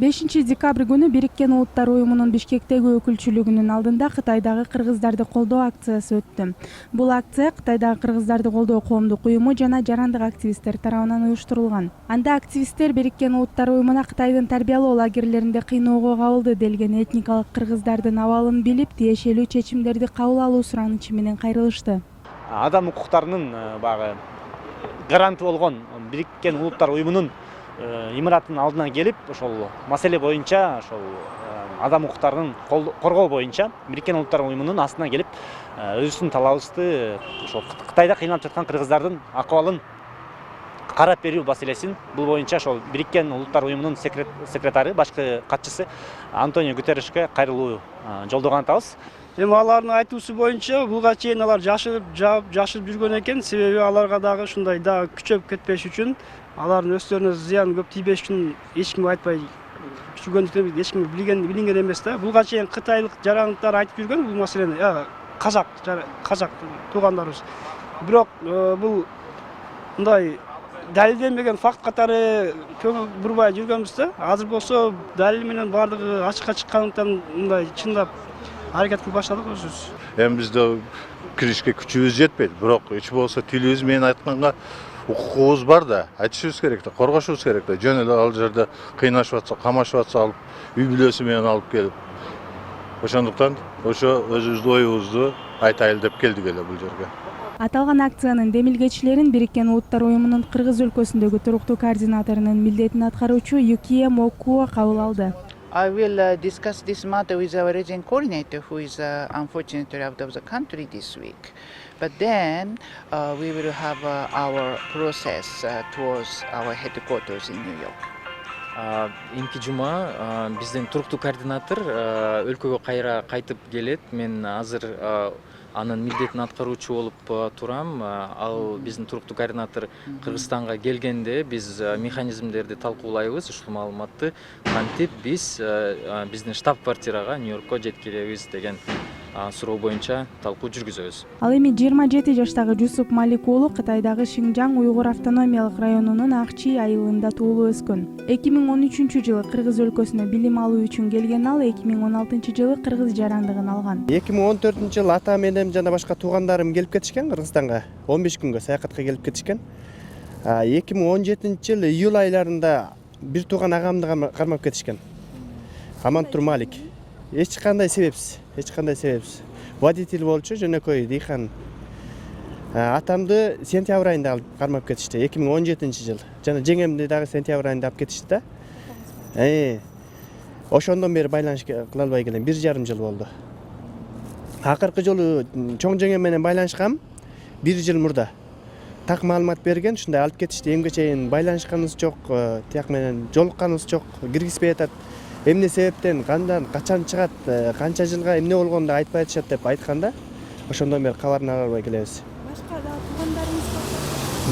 5 декабрь күнү Бириккен Улуттар Уюмунун Бишкектеги өкүлчүлүгүнүн алдында Кытайдагы кыргыздарды колдоо акциясы өттү. Бул акция Кытайдагы кыргыздарды колдоо коомдук уюму жана жарандык активисттер тарабынан уюштурулган. Анда активисттер Бириккен Улуттар Уюмуна Кытайдын тарбиялоо лагерлеринде кыйноого кабылды делген этникалык кыргыздардын абалын билип, тиешелүү чечимдерди кабыл алуу суранычы менен кайрылышты. Адам укуктарынын баягы гаранты болгон Бириккен Улуттар Уюмунун имараттын алдына келип, ошол маселе боюнча, ошол адам укуктарынын коргоо боюнча Бириккен Улуттар Уюмунун астына келип, өзүбүздүн талабыбызды ошол Кытайда кыйналып жаткан кыргыздардын акыбалын карап берүү маселесин, бул боюнча ошол Бириккен Улуттар Уюмунун секретары, башкы катчысы Антонио Гутерришке кайрылуу жолдогон атабыз. Эми алардын айтуусу боюнча буга чейин алар жашырып жүргөн экен, себеби аларга дагы ушундай дагы күчөп кетпеш үчүн, алардын өздөрүнө зыян көп тийбеш үчүн эч кимге айтпай жүргөндүктөн эч ким билинген эмес да. Буга чейин кытайлык жарандыктар айтып жүргөн бул маселени, казак туугандарыбыз. Бирок бул мындай далилденбеген факт катары көңүл бурбай жүргөнбүз да. Азыр болсо далил менен бардыгы ачыкка чыккандыктан мындай чындап аракет кылып баштадык өзүбүз. Эми бизде киришке күчүбүз жетпейт, бирок эч болсо тилибиз менен айтканга укугубуз бар да, айтышыбыз керек да, коргошубуз керек да. Жөн эле ал жерде кыйнашып атса, камашып атса алып, үй бүлөсү менен алып келип. Ошондуктан ошо өзүбүздүн оюбузду айтайлы деп келдик эле бул жерге. Аталган акциянын демилгечилерин Бириккен Улуттар Уюмунун Кыргыз өлкөсүндөгү туруктуу координаторунун милдетин аткаруучу Юкия Мокуо кабыл алды. I will discuss this matter with our region coordinator, who is unfortunately out of the country this week. But then we will have our process towards our headquarters in New York. Эмки жума биздин туруктуу координатор өлкөгө кайра кайтып келет. Мен азыр анын милдетин аткаруучу болуп турам. Ал биздин туруктуу координатор Кыргызстанга келгенде биз механизмдерди талкуулайбыз. Ушул маалыматты кантип биздин штаб-квартирага Нью-Йоркко жеткиребиз деген суроо боюнча талкуу жүргүзөбүз. Ал эми 27 жаштагы Жусуп Малик уулу Кытайдагы Шинжаң Уйгур автономиялык районунун Акчи айылында туулуп өскөн. 2013-жылы Кыргыз өлкөсүнө билим алуу үчүн келген ал 2016-жылы кыргыз жарандыгын алган. 2014-жылы ата менен жана башка туугандарым келип кетишкен Кыргызстанга. 15 күнгө саякатка келип кетишкен. 2017-жылы июль айларында бир тууган агамды кармап кетишкен. Амантур Малик. Эч кандай себепсиз. Водитель болчу, жөнөкөй дыйкан. Атамды сентябрь айында алып кармап кетишти, 2017-жылы. Жана жеңемди дагы сентябрь айында алып кетишти да. Ошондон бери байланыш кыла албай келем, 1,5 жыл болду. Акыркы жолу чоң жеңем менен байланышкам 1 жыл мурда. Так маалымат берген, ушундай алып кетишти. Эмге чейин байланышканыбыз жок, тияк менен жолукканыбыз жок, киргизбей атат. Эмне себептен, кандан, качан чыгат, канча жылга эмне болгонду айтпай атышат деп айтканда, ошондон бери кабарын ала албай келебиз.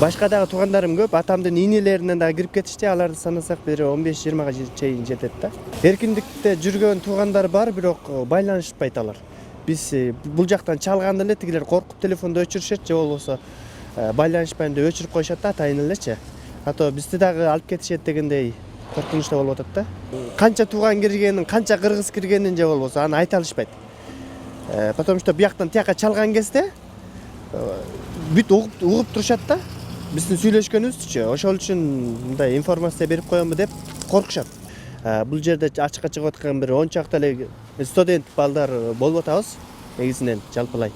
Башка дагы туугандарым көп, атамдын инилеринен дагы кирип кетишти, аларды санасак бир 15-20га чейин жетет да. Эркиндикте жүргөн туугандар бар, бирок байланышпайт алар. Биз бул жактан чалганда эле тигилер коркуп телефонду өчүрүшөт, же болбосо байланышпайм деп өчүрүп коюшат да, атайын элечи. Ато бизди дагы алып кетишет дегендей коркунучта болуп атат да. Канча тууган киргенин, канча кыргыз киргенин же болбосо аны айта алышпайт. Потому что бияктан тияка чалган кезде бүт угуп турушат да. Биздин сүйлөшкөнүбүздүчү. Ошол үчүн мындай информация берип коембу деп коркушат. Бул жерде ачыкка чыгып аткан бир 10 чакта эле студент балдар болуп атабыз, негизинен жалпылай.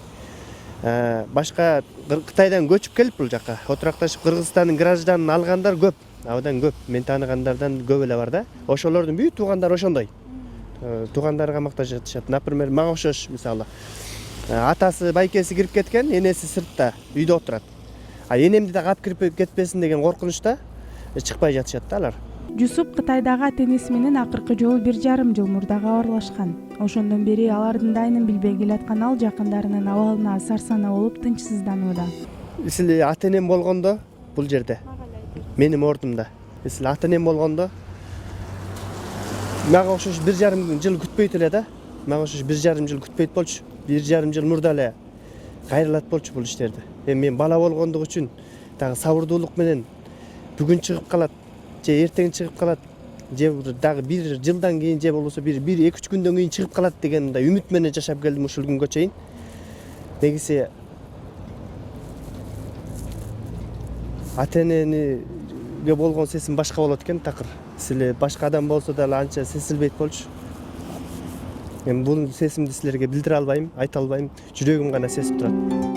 Башка Кытайдан көчүп келип бул жакка отуракташып Кыргызстандын гражданын алгандар көп. Абдан көп, мен тааныгандардан көп эле бар да. Ошолордун бүт туугандары ошондой. Туугандарга макташ атышат. Например, мага окшош мисалы. Атасы, байкеси кирип кеткен, энеси сыртта үйдө отурат. Энемди дагы алып кирип кетпесин деген коркунучта чыкпай жатышат да алар. Жусуп Кытайдагы ата-энеси менен акыркы жолу 1,5 жыл мурда кабарлашкан. Ошондон бери алардын дайынын билбей келаткан ал жакындарынын абалына сарсана болуп тынчсызданууда. Силе ата-энем болгондо бул жерде менин ордумда. Силе ата-энем болгондо мага окшош 1,5 жыл күтпөйт эле да. Мага окшош 1,5 жыл күтпөйт болчу. 1,5 жыл мурда эле кайрылат болчу бул иштерди. Мен бала болгондугу үчүн дагы сабырдуулук менен бүгүн чыгып калат, же эртең чыгып калат же дагы 1 жылдан кийин же болбосо 1-2-3 күндөн кийин чыгып калат деген мындай үмүт менен жашап келдим ушул күнгө чейин. Негизи ата-энеге болгон сесим башка болот экен такыр. Силер башка адам болсо дагы анча сезилбейт болчу. Мен бул сесимди силерге билдире албайм, айта албайм. Жүрөгүм гана сезип турат.